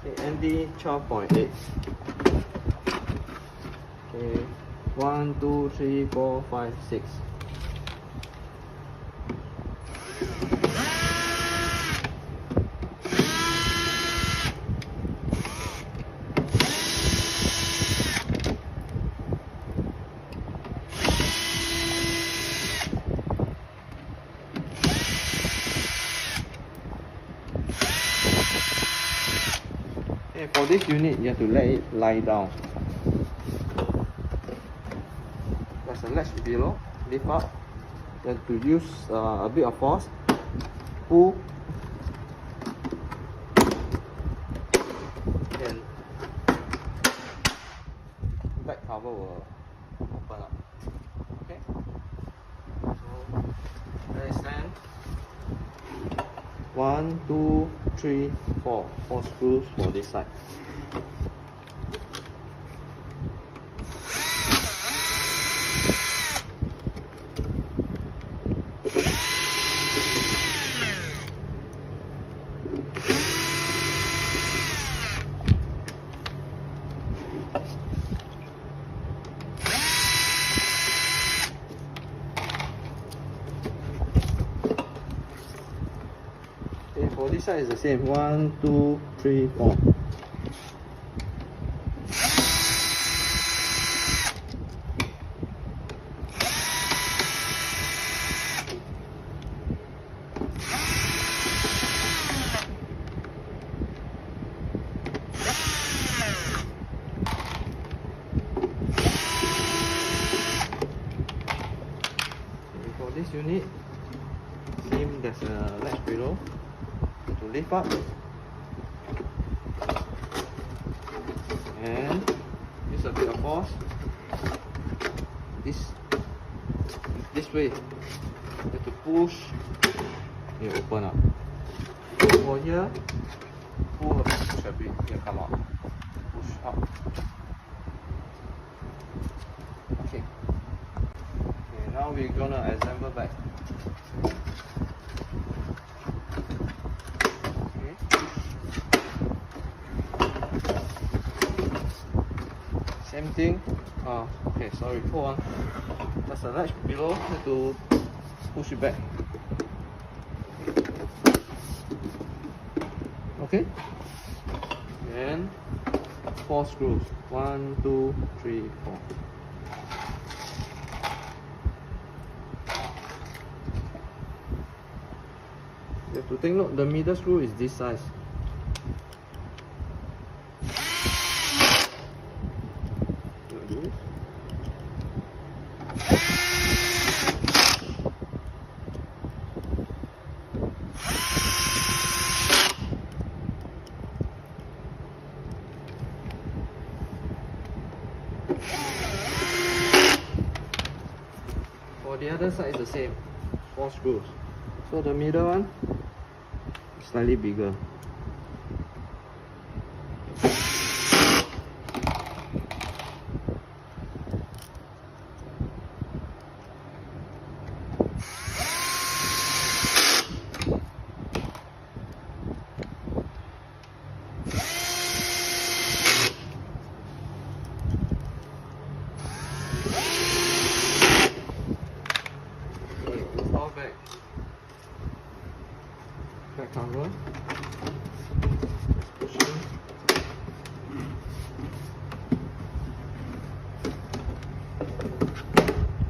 Okay, MD 12.8. Okay, 1, 2, 3, 4, 5, 6. Okay, for this unit, you have to let it lie down. There's a latch below, lift up. You have to use a bit of force, pull, and back cover will open up. Okay, so there is 10. 1, 2, 3, 4. 4 screws for this side. Okay, for this side is the same. 1, 2, 3, 4. For this unit, same, there's a latch below to lift up and use a bit of force. This way, you have to push, it will open up. Over here, pull a bit, push a bit, it will come out. Push up. Okay. Okay, now we're gonna assemble back. Same thing. Okay, sorry, hold on. There's a latch below, have to push it back. Okay? And 4 screws. 1, 2, 3, 4. You have to take note, the middle screw is this size. For the other side is the same, 4 screws. So the middle one is slightly bigger. Back cover. Push in.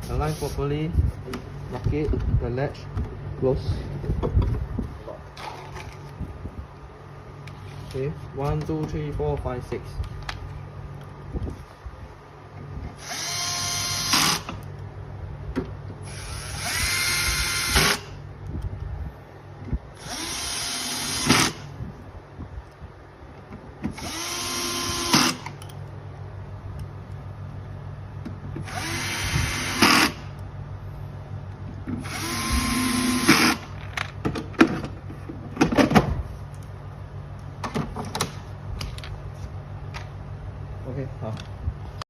Align properly. Lock it. The latch. Close. Okay. 1, 2, 3, 4, 5, 6.